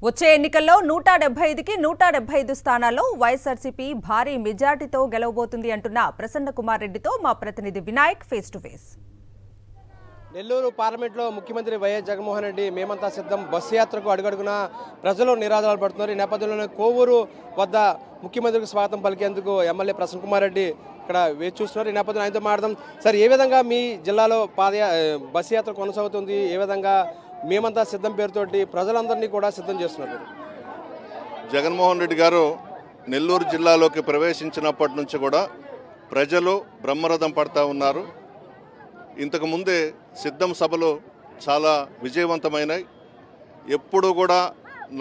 వచ్చే ఎన్నికల్లో 175కి 175 స్థానాల్లో వైఎస్ఆర్సీపీ భారీ మెజార్టీతో గెలవబోతుంది అంటున్న ప్రసన్న కుమార్ రెడ్డితో మా ప్రతినిధి Vinayak face to face. Nellore పార్లమెంట్లో ముఖ్యమంత్రి వైఎస్ జగన్మోహన్ రెడ్డి మేమంతా సిద్ధం బస్సు యాత్రకు అడుగడుగున ప్రజలు నిరాదరణ పడుతున్నారు. ఈ నేపథ్యంలోనే కోవూరు వద్ద ముఖ్యమంత్రికి స్వాగతం పలికేందుకు ఎమ్మెల్యే ప్రసన్న కుమార్ రెడ్డి ఇక్కడ వేచి చూస్తున్నారు. ఈ నేపథ్యంలో ఆయనతో మాట్లాడదాం. సార్, ఏ విధంగా మీ జిల్లాలో బస్సు యాత్ర కొనసాగుతుంది? ఏ విధంగా మేమంతా సిద్ధం పేరుతోటి ప్రజలందరినీ కూడా సిద్ధం చేస్తున్నారు? జగన్మోహన్ రెడ్డి గారు నెల్లూరు జిల్లాలోకి ప్రవేశించినప్పటి నుంచి కూడా ప్రజలు బ్రహ్మరథం పడతా ఉన్నారు. ఇంతకుముందే సిద్ధం సభలు చాలా విజయవంతమైనాయి. ఎప్పుడు కూడా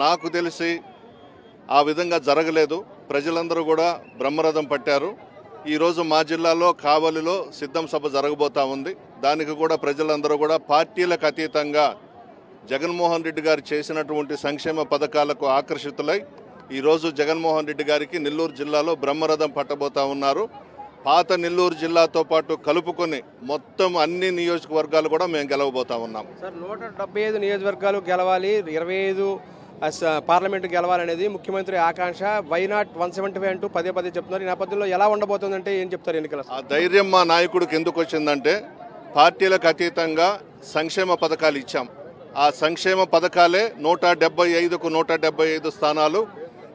నాకు తెలిసి ఆ విధంగా జరగలేదు. ప్రజలందరూ కూడా బ్రహ్మరథం పట్టారు. ఈరోజు మా జిల్లాలో కావలిలో సిద్ధం సభ జరగబోతా ఉంది. దానికి కూడా ప్రజలందరూ కూడా పార్టీలకు అతీతంగా జగన్మోహన్ రెడ్డి గారు చేసినటువంటి సంక్షేమ పథకాలకు ఆకర్షితులై ఈరోజు జగన్మోహన్ రెడ్డి గారికి నెల్లూరు జిల్లాలో బ్రహ్మరథం పట్టబోతా ఉన్నారు. పాత నెల్లూరు జిల్లాతో పాటు కలుపుకొని మొత్తం అన్ని నియోజకవర్గాలు కూడా మేము గెలవబోతా ఉన్నాం. సార్, 175 నియోజకవర్గాలు గెలవాలి, 25 పార్లమెంటు గెలవాలనేది ముఖ్యమంత్రి ఆకాంక్ష. వైనాట్ 175 అంటూ పదే చెప్తున్నారు. ఈ నేపథ్యంలో ఎలా ఉండబోతుందంటే ఏం చెప్తారు ఎన్నికల? ఆ ధైర్యం మా నాయకుడికి ఎందుకు వచ్చిందంటే పార్టీలకు అతీతంగా సంక్షేమ పథకాలు ఇచ్చాం. ఆ సంక్షేమ పథకాలే 175కు 175 స్థానాలు,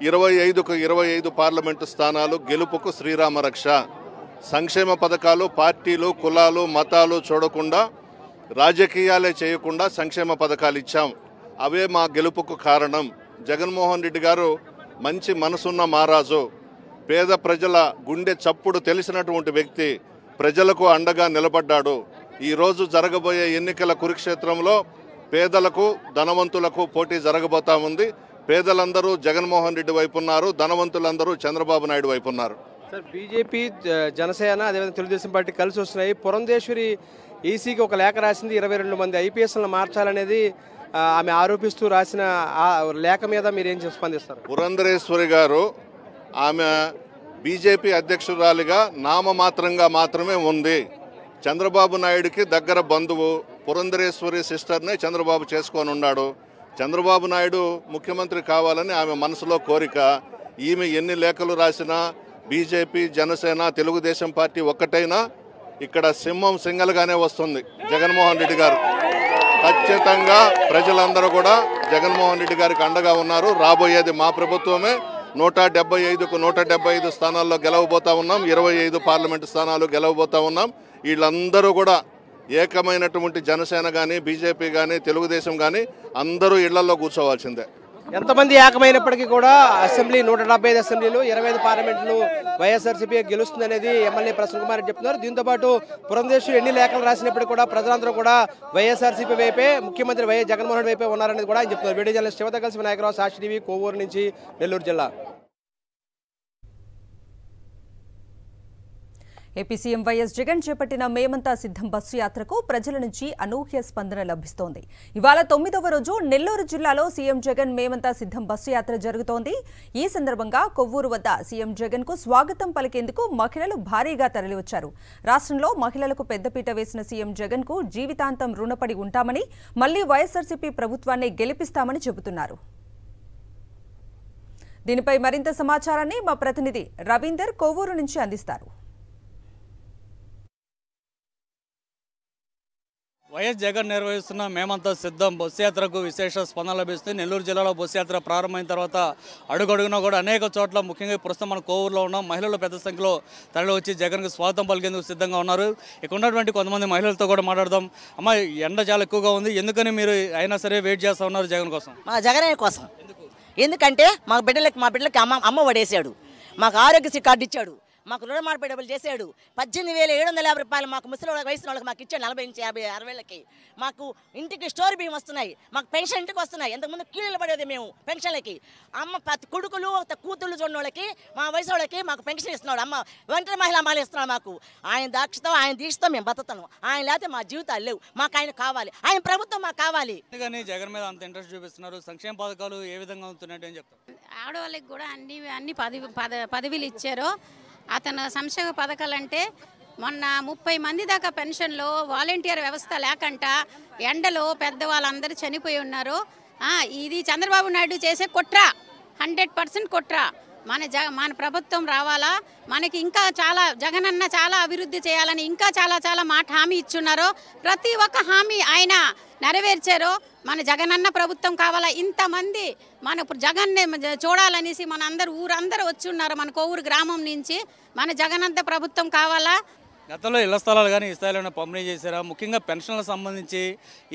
25కు 25 పార్లమెంటు స్థానాలు గెలుపుకు శ్రీరామ రక్ష. సంక్షేమ పథకాలు పార్టీలు, కులాలు, మతాలు చూడకుండా, రాజకీయాలే చేయకుండా సంక్షేమ పథకాలు ఇచ్చాం. అవే మా గెలుపుకు కారణం. జగన్మోహన్ రెడ్డి గారు మంచి మనసున్న మహారాజు, పేద ప్రజల గుండె చప్పుడు తెలిసినటువంటి వ్యక్తి, ప్రజలకు అండగా నిలబడ్డాడు. ఈరోజు జరగబోయే ఎన్నికల కురుక్షేత్రంలో పేదలకు, ధనవంతులకు పోటీ జరగబోతా ఉంది. పేదలందరూ జగన్మోహన్ రెడ్డి వైపు ఉన్నారు, ధనవంతులందరూ చంద్రబాబు నాయుడు వైపు ఉన్నారు. సార్, బీజేపీ, జనసేన, అదేవిధంగా తెలుగుదేశం పార్టీ కలిసి వస్తున్నాయి. పురంధేశ్వరి ఈసీకి ఒక లేఖ రాసింది. 22 మంది ఐపీఎస్లను మార్చాలనేది ఆమె ఆరోపిస్తూ రాసిన లేఖ మీద మీరు ఏం స్పందిస్తారు? పురంధరేశ్వరి గారు ఆమె బీజేపీ అధ్యక్షురాలిగా నామమాత్రంగా మాత్రమే ఉంది. చంద్రబాబు నాయుడికి దగ్గర బంధువు. పురంధరేశ్వరి సిస్టర్నే చంద్రబాబు చేసుకొని ఉన్నాడు. చంద్రబాబు నాయుడు ముఖ్యమంత్రి కావాలని ఆమె మనసులో కోరిక. ఈమె ఎన్ని లేఖలు రాసినా బీజేపీ, జనసేన, తెలుగుదేశం పార్టీ ఒక్కటైనా ఇక్కడ సింహం సింగల్గానే వస్తుంది. జగన్మోహన్ రెడ్డి గారు ఖచ్చితంగా ప్రజలందరూ కూడా జగన్మోహన్ రెడ్డి గారికి అండగా ఉన్నారు. రాబోయేది మా ప్రభుత్వమే. 175కు 175 స్థానాల్లో గెలవబోతా ఉన్నాం. 25 పార్లమెంటు స్థానాలు గెలవబోతా ఉన్నాం. వీళ్ళందరూ కూడా ఏకమైనటువంటి జనసేన కానీ, బీజేపీ కానీ, తెలుగుదేశం కానీ అందరూ ఇళ్లలో కూర్చోవాల్సిందే. ఎంతమంది ఏకమైనప్పటికీ కూడా అసెంబ్లీ 175 అసెంబ్లీలు, 25 పార్లమెంట్లు వైఎస్ఆర్సీపీ గెలుస్తుంది అనేది ఎమ్మెల్యే ప్రసన్న కుమార్ రెడ్డి చెప్తున్నారు. దీంతోపాటు పురంధేశ్వరి ఎన్ని లేఖలు రాసినప్పటికీ కూడా ప్రజలందరూ కూడా వైఎస్ఆర్సీపీ వైపే, ముఖ్యమంత్రి వైఎస్ జగన్మోహన్ రెడ్డి వైపే ఉన్నారనేది కూడా ఆయన చెప్తున్నారు. వీడియో జర్నలిస్ట్ శివతో కలిసి వినాయకరావు, సాక్షి టీవీ, కోవూరు నుంచి నెల్లూరు జిల్లా. ఏపీ సీఎం వైఎస్ జగన్ చేపట్టిన మేమంతా సిద్ధం బస్సు యాత్రకు ప్రజల నుంచి అనూహ్య స్పందన లభిస్తోంది. ఇవాళ 9వ రోజు నెల్లూరు జిల్లాలో సీఎం జగన్ మేమంతా సిద్ధం బస్సు యాత్ర జరుగుతోంది. ఈ సందర్భంగా కొవ్వూరు వద్ద సీఎం జగన్ కు స్వాగతం పలికేందుకు మహిళలు భారీగా తరలివచ్చారు. రాష్ట్రంలో మహిళలకు పెద్దపీట వేసిన సీఎం జగన్ కు జీవితాంతం రుణపడి ఉంటామని, మళ్లీ వైఎస్ఆర్సీపీ ప్రభుత్వాన్ని గెలిపిస్తామని చెబుతున్నారు. దీనిపై మరింత సమాచారాన్ని మా ప్రతినిధి రవీందర్ కొవ్వూరు నుంచి అందిస్తారు. వైఎస్ జగన్ నిర్వహిస్తున్న మేమంతా సిద్ధం బస్సు యాత్రకు విశేష స్పందన లభిస్తుంది. నెల్లూరు జిల్లాలో బస్సు యాత్ర ప్రారంభమైన తర్వాత అడుగడుగునా కూడా అనేక చోట్ల, ముఖ్యంగా ప్రస్తుతం మన కోవూరులో ఉన్నాం, మహిళలు పెద్ద సంఖ్యలో తరలి వచ్చి జగన్కు స్వాగతం పలికేందుకు సిద్ధంగా ఉన్నారు. ఇక్కడ ఉన్నటువంటి కొంతమంది మహిళలతో కూడా మాట్లాడదాం. అమ్మ, ఎండ చాలా ఎక్కువగా ఉంది, ఎందుకని మీరు అయినా సరే వెయిట్ చేస్తూ ఉన్నారు జగన్ కోసం? మా జగన్ కోసం. ఎందుకంటే మా బిడ్డలకి అమ్మ ఒడేశాడు, మాకు ఆరోగ్యశ్రీ కార్డు ఇచ్చాడు, మాకు రుణమార్పే డబ్బులు చేశాడు. 18,750 రూపాయలు మాకు ముసలి వయసు వాళ్ళకి మాకు ఇచ్చాడు. 40 నుంచి 50, 60 మాకు ఇంటికి స్టోర్ బియ్యం వస్తున్నాయి, మాకు పెన్షన్ ఇంటికి వస్తున్నాయి. ఎంతకుముందు కీళ్ళు పడేది మేము పెన్షన్లకి. అమ్మ కొడుకులు, కూతుళ్ళు చూడని వాళ్ళకి, మా వయసు వాళ్ళకి మాకు పెన్షన్ ఇస్తున్నాడు. అమ్మ ఒంటరి మహిళ అమ్మాయిలు ఇస్తున్నాడు. మాకు ఆయన దాక్షతో, ఆయన దీక్షతో మేము బతుకుతాం. ఆయన లేకపోతే మా జీవితాలు లేవు. మాకు ఆయన కావాలి, ఆయన ప్రభుత్వం మాకు కావాలి. కానీ జగన్ మీద అంత ఇంట్రెస్ట్ చూపిస్తున్నారు. సంక్షేమ పథకాలు ఏ విధంగా అవుతున్నాయంటే ఏం చెప్తారు? ఆడవాళ్ళకి కూడా అన్ని పదవిలు ఇచ్చారు. అతను సంక్షేమ పథకాలంటే మొన్న 30 మంది దాకా పెన్షన్లో వాలంటీర్ వ్యవస్థ లేకుండా ఎండలో పెద్దవాళ్ళందరూ చనిపోయి ఉన్నారు. ఇది చంద్రబాబు నాయుడు చేసే కుట్ర, 100% కుట్ర. మన ప్రభుత్వం రావాలా, మనకి ఇంకా చాలా జగనన్న చాలా అభివృద్ధి చేయాలని ఇంకా చాలా మాట హామీ ఇచ్చున్నారు. ప్రతి ఒక్క హామీ ఆయన నెరవేర్చారు. మన జగనన్న ప్రభుత్వం కావాలా, ఇంతమంది మన జగన్ని చూడాలనేసి మన ఊరందరూ వచ్చి ఉన్నారు. మన కోవూరు గ్రామం నుంచి మన జగనన్న ప్రభుత్వం కావాలా. గతంలో ఇళ్ల స్థలాలు కానీ ఈ స్థాయిలో పంపిణీ చేశారా? ముఖ్యంగా పెన్షన్లకు సంబంధించి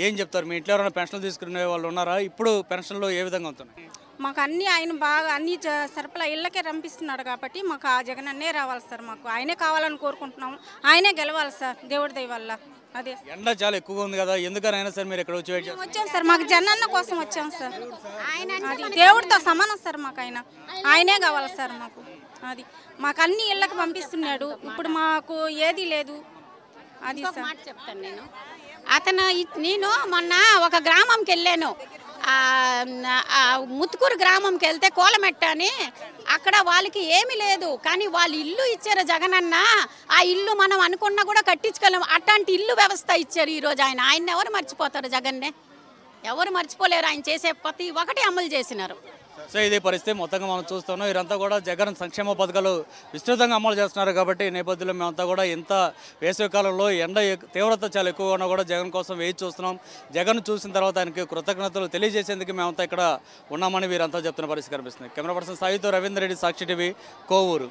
ఏం చెప్తారు? మీ ఇంట్లో ఎవరైనా పెన్షన్లు తీసుకునే వాళ్ళు ఉన్నారా? ఇప్పుడు పెన్షన్లు ఏ విధంగా అవుతున్నాయి? మాకు ఆయన బాగా అన్ని సరఫరా ఇళ్ళకే రంపిస్తున్నాడు కాబట్టి మాకు ఆ జగన్ అన్నే రావాలి సార్. మాకు ఆయనే కావాలని కోరుకుంటున్నాము. ఆయనే గెలవాలి సార్, దేవుడి దయ వల్ల. అదే ఎండ చాలా ఎక్కువగా ఉంది కదా, ఎందుకనైనా సార్ మీరు ఇక్కడ వచ్చి వెయిట్ చేస్తారు? వచ్చాం సార్, మాకు జగనన్న కోసం వచ్చాం సార్. అది దేవుడితో సమానం సార్. మాకు ఆయనే కావాలి సార్. అది మాకు అన్ని ఇళ్ళకి పంపిస్తున్నాడు. ఇప్పుడు మాకు ఏది లేదు. అది మాట చెప్తాను నేను మొన్న ఒక గ్రామంకి వెళ్ళాను. ముత్తుకూరు గ్రామంకి వెళ్తే కోలమెట్ట అని, అక్కడ వాళ్ళకి ఏమీ లేదు కానీ వాళ్ళు ఇల్లు ఇచ్చారు జగనన్న. ఆ ఇల్లు మనం అనుకున్నా కూడా కట్టించుకోలేము, అట్లాంటి ఇల్లు వ్యవస్థ ఇచ్చారు ఈరోజు ఆయన ఎవరు మర్చిపోతారు? జగన్నే ఎవరు మర్చిపోలేరు. ఆయన చేసే ప్రతి ఒక్కటి అమలు చేసినారు. సో ఇదే పరిస్థితి మొత్తంగా మనం చూస్తున్నాం. వీరంతా కూడా జగన్ సంక్షేమ పథకాలు విస్తృతంగా అమలు చేస్తున్నారు కాబట్టి ఈ నేపథ్యంలో మేమంతా కూడా ఇంత వేసవికాలంలో ఎండ తీవ్రత చాలా ఎక్కువగా ఉన్నా కూడా జగన్ కోసం వేచి చూస్తున్నాం. జగన్ చూసిన తర్వాత ఆయనకి కృతజ్ఞతలు తెలియజేసేందుకు మేమంతా ఇక్కడ ఉన్నామని వీరంతా చెప్తున్న పరిస్థితి కనిపిస్తుంది. కెమెరా పర్సన్ సాయితో రవీందర్ రెడ్డి, సాక్షి టీవీ, కోవూరు.